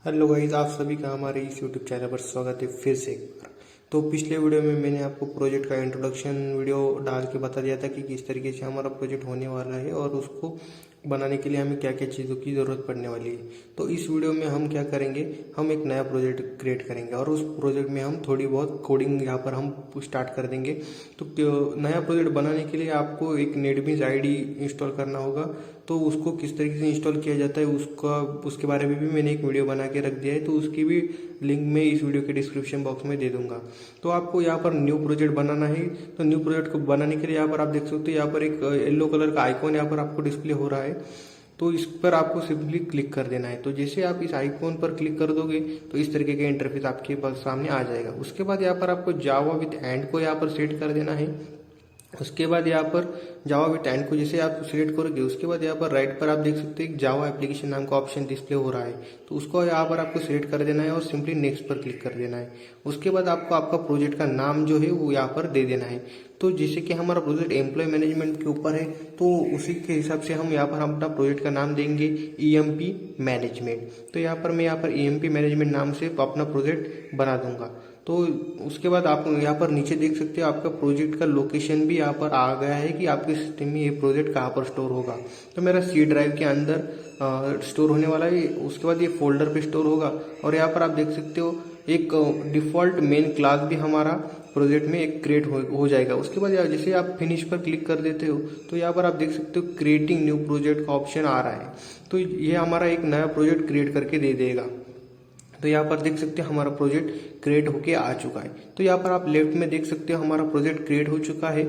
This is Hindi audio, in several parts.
हेलो गाइस, आप सभी का हमारे इस यूट्यूब चैनल पर स्वागत है फिर से एक बार। तो पिछले वीडियो में मैंने आपको प्रोजेक्ट का इंट्रोडक्शन वीडियो डाल के बता दिया था कि किस तरीके से हमारा प्रोजेक्ट होने वाला है और उसको बनाने के लिए हमें क्या क्या चीज़ों की ज़रूरत पड़ने वाली है। तो इस वीडियो में हम क्या करेंगे, हम एक नया प्रोजेक्ट क्रिएट करेंगे और उस प्रोजेक्ट में हम थोड़ी बहुत कोडिंग यहाँ पर हम स्टार्ट कर देंगे। तो नया प्रोजेक्ट बनाने के लिए आपको एक नेटबीन्स आईडी इंस्टॉल करना होगा। तो उसको किस तरीके से इंस्टॉल किया जाता है उसके बारे में भी मैंने एक वीडियो बना के रख दिया है, तो उसकी भी लिंक मैं इस वीडियो के डिस्क्रिप्शन बॉक्स में दे दूंगा। तो आपको यहाँ पर न्यू प्रोजेक्ट बनाना है। तो न्यू प्रोजेक्ट को बनाने के लिए यहाँ पर आप देख सकते हो, यहाँ पर एक येलो कलर का आइकॉन यहाँ पर आपको डिस्प्ले हो रहा है। तो इस पर आपको सिंपली क्लिक कर देना है। तो जैसे आप इस आइकॉन पर क्लिक कर दोगे तो इस तरीके का इंटरफेस आपके पास सामने आ जाएगा। उसके बाद यहाँ पर आपको जावा विद एंड को यहाँ पर सेट कर देना है। उसके बाद यहाँ पर जावा विद एंड को जैसे आप सिलेक्ट करोगे, उसके बाद यहाँ पर राइट पर आप देख सकते हैं जावा एप्लीकेशन नाम का ऑप्शन डिस्प्ले हो रहा है। तो उसको यहाँ पर आपको सिलेक्ट कर देना है और सिंपली नेक्स्ट पर क्लिक कर देना है। उसके बाद आपको आपका प्रोजेक्ट का नाम जो है वो यहाँ पर दे देना है। तो जैसे कि हमारा प्रोजेक्ट एम्प्लॉय मैनेजमेंट के ऊपर है, तो उसी के हिसाब से हम यहाँ पर अपना प्रोजेक्ट का नाम देंगे ईएमपी मैनेजमेंट। तो यहाँ पर मैं यहाँ पर ईएमपी मैनेजमेंट नाम से अपना प्रोजेक्ट बना दूंगा। तो उसके बाद आप यहाँ पर नीचे देख सकते हो आपका प्रोजेक्ट का लोकेशन भी यहाँ पर आ गया है कि आपके सिस्टम में ये प्रोजेक्ट कहाँ पर स्टोर होगा। तो मेरा सी ड्राइव के अंदर स्टोर होने वाला है। उसके बाद ये फोल्डर पे स्टोर होगा और यहाँ पर आप देख सकते हो एक डिफॉल्ट मेन क्लास भी हमारा प्रोजेक्ट में एक क्रिएट हो जाएगा। उसके बाद जैसे आप फिनिश पर क्लिक कर देते हो तो यहाँ पर आप देख सकते हो क्रिएटिंग न्यू प्रोजेक्ट का ऑप्शन आ रहा है। तो ये हमारा एक नया प्रोजेक्ट क्रिएट करके दे देगा। तो यहाँ पर देख सकते हो हमारा प्रोजेक्ट क्रिएट होके आ चुका है। तो यहाँ पर आप लेफ्ट में देख सकते हो हमारा प्रोजेक्ट क्रिएट हो चुका है,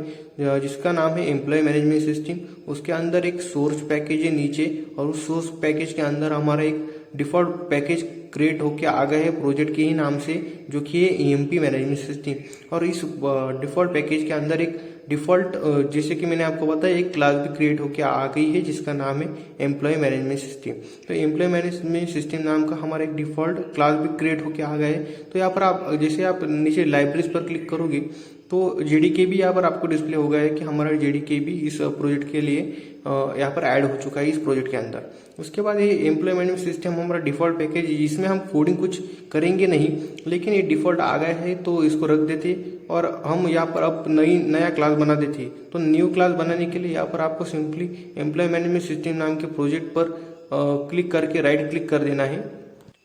जिसका नाम है एम्प्लॉय मैनेजमेंट सिस्टम। उसके अंदर एक सोर्स पैकेज है नीचे और उस सोर्स पैकेज के अंदर हमारा एक डिफॉल्ट पैकेज क्रिएट होके आ गया है प्रोजेक्ट के ही नाम से, जो कि है ईएमपी मैनेजमेंट सिस्टम। और इस डिफॉल्ट पैकेज के अंदर एक डिफॉल्ट जैसे कि मैंने आपको बताया एक क्लास भी क्रिएट होकर आ गई है जिसका नाम है एम्प्लॉय मैनेजमेंट सिस्टम। तो एम्प्लॉय मैनेजमेंट सिस्टम नाम का हमारा एक डिफॉल्ट क्लास भी क्रिएट होकर आ गया है। तो यहाँ पर आप जैसे आप नीचे लाइब्रेरीज पर क्लिक करोगे तो जेडीके भी यहाँ पर आपको डिस्प्ले हो गया है कि हमारा जेडीके भी इस प्रोजेक्ट के लिए यहाँ पर ऐड हो चुका है इस प्रोजेक्ट के अंदर। उसके बाद ये एम्प्लॉय मैनेजमेंट सिस्टम हमारा डिफॉल्ट पैकेज, इसमें हम कोडिंग कुछ करेंगे नहीं, लेकिन ये डिफॉल्ट आ गया है तो इसको रख देते और हम यहाँ पर अब नया क्लास बना देते। तो न्यू क्लास बनाने के लिए यहाँ पर आपको सिंपली एम्प्लॉय मैनेजमेंट सिस्टम नाम के प्रोजेक्ट पर क्लिक करके राइट क्लिक कर देना है।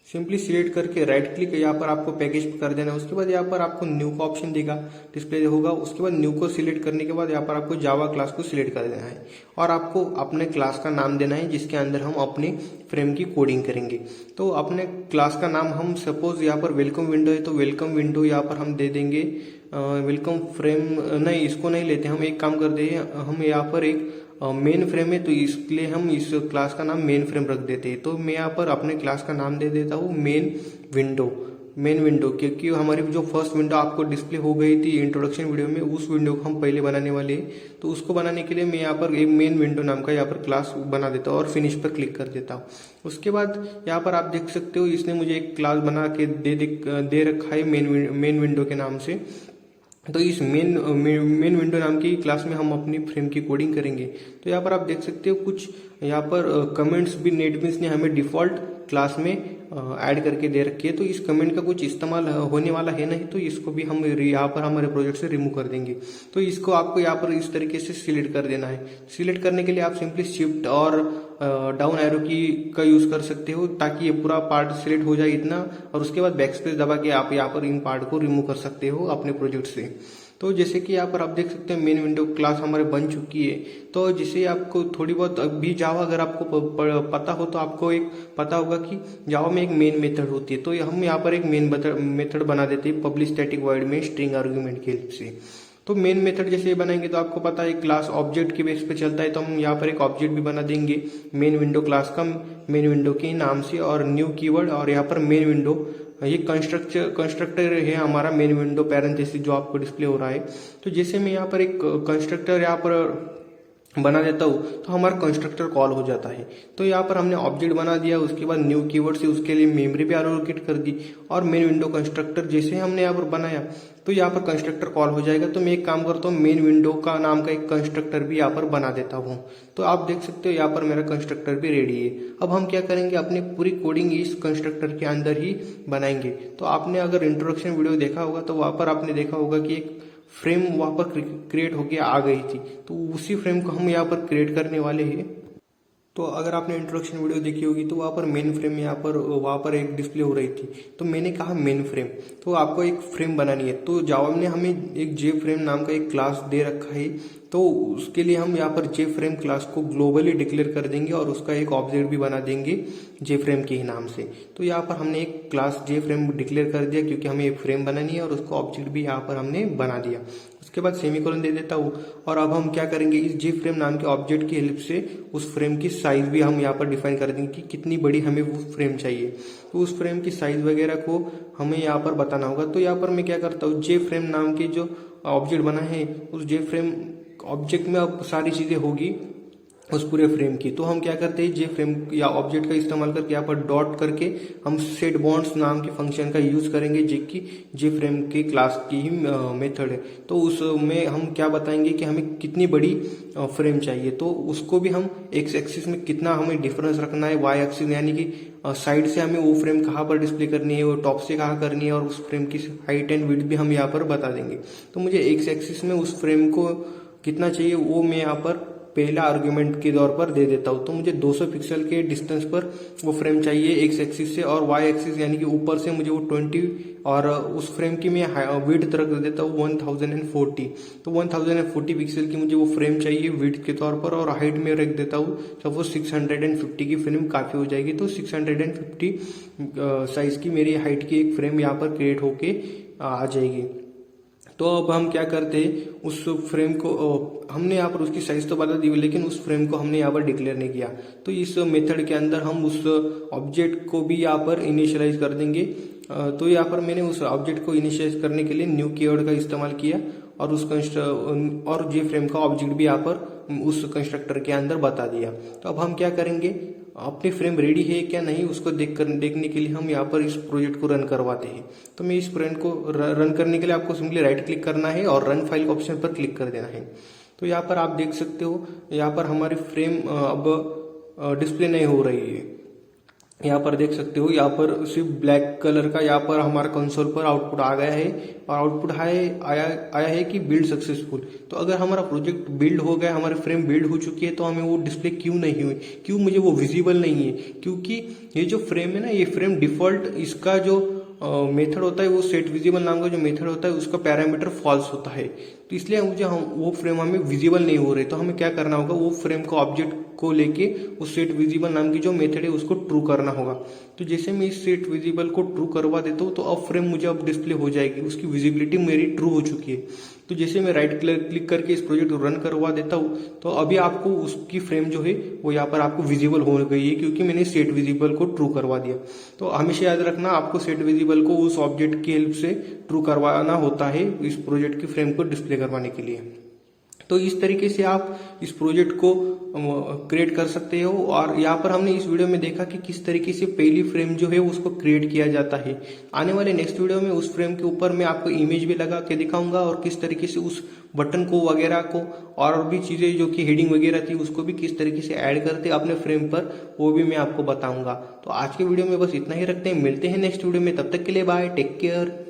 सिंपली सिलेक्ट करके राइट क्लिक यहाँ पर आपको पैकेज पर कर देना है। उसके बाद यहाँ पर आपको न्यू का ऑप्शन देगा, डिस्प्ले होगा। उसके बाद न्यू को सिलेक्ट करने के बाद यहाँ पर आपको जावा क्लास को सिलेक्ट कर देना है और आपको अपने क्लास का नाम देना है जिसके अंदर हम अपने फ्रेम की कोडिंग करेंगे। तो अपने क्लास का नाम हम सपोज यहाँ पर वेलकम विंडो है तो वेलकम विंडो यहाँ पर हम दे देंगे। वेलकम फ्रेम नहीं, इसको नहीं लेते, हम एक काम करते हैं, हम यहाँ पर एक मेन फ्रेम है तो इसके लिए हम इस क्लास का नाम मेन फ्रेम रख देते हैं। तो मैं यहाँ पर अपने क्लास का नाम दे देता हूँ मेन विंडो, क्योंकि हमारी जो फर्स्ट विंडो आपको डिस्प्ले हो गई थी इंट्रोडक्शन वीडियो में, उस विंडो को हम पहले बनाने वाले हैं। तो उसको बनाने के लिए मैं यहाँ पर एक मेन विंडो नाम का यहाँ पर क्लास बना देता हूँ और फिनिश पर क्लिक कर देता हूँ। उसके बाद यहाँ पर आप देख सकते हो इसने मुझे एक क्लास बना के दे रखा है मेन विंडो के नाम से। तो इस मेन विंडो नाम की क्लास में हम अपनी फ्रेम की कोडिंग करेंगे। तो यहाँ पर आप देख सकते हो कुछ यहाँ पर कमेंट्स भी नेटबीन्स ने हमें डिफॉल्ट क्लास में ऐड करके दे रखी है। तो इस कमेंट का कुछ इस्तेमाल होने वाला है नहीं, तो इसको भी हम यहाँ पर हमारे प्रोजेक्ट से रिमूव कर देंगे। तो इसको आपको यहाँ पर इस तरीके से सिलेक्ट कर देना है। सिलेक्ट करने के लिए आप सिंपली शिफ्ट और डाउन एरो की का यूज कर सकते हो ताकि ये पूरा पार्ट सिलेक्ट हो जाए इतना, और उसके बाद बैक स्पेस दबा के आप यहाँ पर इन पार्ट को रिमूव कर सकते हो अपने प्रोजेक्ट से। तो जैसे कि यहाँ पर आप देख सकते हैं मेन विंडो क्लास हमारे बन चुकी है। तो जिसे आपको थोड़ी बहुत अभी जावा अगर आपको पता हो तो आपको एक पता होगा कि जावा में एक मेन मेथड होती है। तो हम यहाँ पर एक मेन मेथड बना देते हैं पब्लिक स्टैटिक वॉइड में स्ट्रिंग आर्गुमेंट के हेल्प से। तो मेन मेथड जैसे बनाएंगे तो आपको पता है क्लास ऑब्जेक्ट के बेस पे चलता है, तो हम यहाँ पर एक ऑब्जेक्ट भी बना देंगे मेन विंडो क्लास का मेन विंडो के नाम से और न्यू कीवर्ड, और यहाँ पर मेन विंडो ये कंस्ट्रक्टर है हमारा मेन विंडो पैरेंथेसिस जो आपको डिस्प्ले हो रहा है। तो जैसे मैं यहाँ पर एक कंस्ट्रक्टर यहाँ पर बना देता हूँ तो हमारा कंस्ट्रक्टर कॉल हो जाता है। तो यहाँ पर हमने ऑब्जेक्ट बना दिया, उसके बाद न्यू कीवर्ड से उसके लिए मेमोरी भी एलोकेट कर दी और मेन विंडो कंस्ट्रक्टर जैसे हमने यहाँ पर बनाया तो यहाँ पर कंस्ट्रक्टर कॉल हो जाएगा। तो मैं एक काम करता हूँ, मेन विंडो का नाम का एक कंस्ट्रक्टर भी यहाँ पर बना देता हूँ। तो आप देख सकते हो यहाँ पर मेरा कंस्ट्रक्टर भी रेडी है। अब हम क्या करेंगे, अपनी पूरी कोडिंग इस कंस्ट्रक्टर के अंदर ही बनाएंगे। तो आपने अगर इंट्रोडक्शन वीडियो देखा होगा तो वहाँ पर आपने देखा होगा कि एक फ्रेम वहाँ पर क्रिएट होके आ गई थी, तो उसी फ्रेम को हम यहाँ पर क्रिएट करने वाले हैं। तो अगर आपने इंट्रोडक्शन वीडियो देखी होगी तो वहाँ पर मेन फ्रेम वहाँ पर एक डिस्प्ले हो रही थी। तो मैंने कहा मेन फ्रेम, तो आपको एक फ्रेम बनानी है। तो जावा ने हमें एक जे फ्रेम नाम का एक क्लास दे रखा है। तो उसके लिए हम यहाँ पर जे फ्रेम क्लास को ग्लोबली डिक्लेयर कर देंगे और उसका एक ऑब्जेक्ट भी बना देंगे जे फ्रेम के ही नाम से। तो यहाँ पर हमने एक क्लास जे फ्रेम डिक्लेयर कर दिया क्योंकि हमें एक फ्रेम बनानी है और उसका ऑब्जेक्ट भी यहाँ पर हमने बना दिया। उसके बाद सेमीकोलन दे देता हूँ और अब हम क्या करेंगे, इस जे फ्रेम नाम के ऑब्जेक्ट की हेल्प से उस फ्रेम की साइज भी हम यहाँ पर डिफाइन कर देंगे कि कितनी बड़ी हमें वो फ्रेम चाहिए। तो उस फ्रेम की साइज वगैरह को हमें यहाँ पर बताना होगा। तो यहाँ पर मैं क्या करता हूँ, जे फ्रेम नाम के जो ऑब्जेक्ट बना है उस जे फ्रेम ऑब्जेक्ट में अब सारी चीजें होगी उस पूरे फ्रेम की। तो हम क्या करते हैं, जे फ्रेम या ऑब्जेक्ट का इस्तेमाल करके यहाँ पर डॉट करके हम सेट बॉन्ड्स नाम के फंक्शन का यूज करेंगे जो कि जे फ्रेम के क्लास की ही मेथड है। तो उसमें हम क्या बताएंगे कि हमें कितनी बड़ी फ्रेम चाहिए, तो उसको भी हम एक्स एक्सिस में कितना हमें डिफरेंस रखना है, वाई एक्सिस यानी कि साइड से हमें वो फ्रेम कहाँ पर डिस्प्ले करनी है, वो टॉप से कहाँ करनी है और उस फ्रेम की हाइट एंड विड्थ भी हम यहाँ पर बता देंगे। तो मुझे एक्स एक्सिस में उस फ्रेम को कितना चाहिए वो मैं यहाँ पर पहला आर्ग्यूमेंट के तौर पर दे देता हूँ। तो मुझे 200 पिक्सल के डिस्टेंस पर वो फ्रेम चाहिए एक्स एक्सिस से, और वाई एक्सिस यानी कि ऊपर से मुझे वो 20 और उस फ्रेम की मैं विड्थ रख देता हूँ 1040। तो 1040 पिक्सल की मुझे वो फ्रेम चाहिए विड्थ के तौर पर, और हाइट में रख देता हूँ सपोज 650 की फ्रेम काफ़ी हो जाएगी। तो 650 साइज की मेरी हाइट की एक फ्रेम यहाँ पर क्रिएट होके आ जाएगी। तो अब हम क्या करते हैं, उस फ्रेम को हमने यहाँ पर उसकी साइज तो बता दी लेकिन उस फ्रेम को हमने यहाँ पर डिक्लेयर नहीं किया। तो इस मेथड के अंदर हम उस ऑब्जेक्ट को भी यहाँ पर इनिशियलाइज कर देंगे। तो यहाँ पर मैंने उस ऑब्जेक्ट को इनिशियलाइज करने के लिए न्यू कीवर्ड का इस्तेमाल किया और और जे फ्रेम का ऑब्जेक्ट भी यहाँ पर उस कंस्ट्रक्टर के अंदर बता दिया। तो अब हम क्या करेंगे, अपनी फ्रेम रेडी है क्या नहीं उसको देखने के लिए हम यहाँ पर इस प्रोजेक्ट को रन करवाते हैं। तो मैं इस प्रोजेक्ट को रन करने के लिए आपको सिंपली राइट क्लिक करना है और रन फाइल ऑप्शन पर क्लिक कर देना है। तो यहाँ पर आप देख सकते हो, यहाँ पर हमारी फ्रेम अब डिस्प्ले नहीं हो रही है। यहाँ पर देख सकते हो, यहाँ पर सिर्फ ब्लैक कलर का यहाँ पर हमारा कंसोल पर आउटपुट आ गया है और आउटपुट आया है कि बिल्ड सक्सेसफुल। तो अगर हमारा प्रोजेक्ट बिल्ड हो गया, हमारी फ्रेम बिल्ड हो चुकी है, तो हमें वो डिस्प्ले क्यों नहीं हुई, क्यों मुझे वो विजिबल नहीं है? क्योंकि ये जो फ्रेम है ना, ये फ्रेम डिफॉल्ट इसका जो मेथड होता है वो सेट विजिबल नाम का जो मेथड होता है उसका पैरामीटर फॉल्स होता है। तो इसलिए मुझे वो फ्रेम हमें विजिबल नहीं हो रही। तो हमें क्या करना होगा, वो फ्रेम को ऑब्जेक्ट को लेके उस सेट विजिबल नाम की जो मेथड है उसको ट्रू करना होगा। तो जैसे मैं इस सेट विजिबल को ट्रू करवा देता हूँ तो अब फ्रेम मुझे अब डिस्प्ले हो जाएगी, उसकी विजिबिलिटी मेरी ट्रू हो चुकी है। तो जैसे मैं राइट क्लिक करके इस प्रोजेक्ट को रन करवा देता हूँ तो अभी आपको उसकी फ्रेम जो है वो यहाँ पर आपको विजिबल हो गई है क्योंकि मैंने सेट विजिबल को ट्रू करवा दिया। तो हमेशा याद रखना, आपको सेट विजिबल को उस ऑब्जेक्ट की हेल्प से ट्रू करवाना होता है इस प्रोजेक्ट की फ्रेम को डिस्प्ले करवाने के लिए। तो इस तरीके से आप इस प्रोजेक्ट को क्रिएट कर सकते हो। और यहाँ पर हमने इस वीडियो में देखा कि किस तरीके से पहली फ्रेम जो है उसको क्रिएट किया जाता है। आने वाले नेक्स्ट वीडियो में उस फ्रेम के ऊपर मैं आपको इमेज भी लगा के दिखाऊंगा और किस तरीके से उस बटन को वगैरह को और भी चीजें जो कि हेडिंग वगैरह थी उसको भी किस तरीके से ऐड करते अपने फ्रेम पर, वो भी मैं आपको बताऊंगा। तो आज के वीडियो में बस इतना ही रखते हैं, मिलते हैं नेक्स्ट वीडियो में, तब तक के लिए बाय, टेक केयर।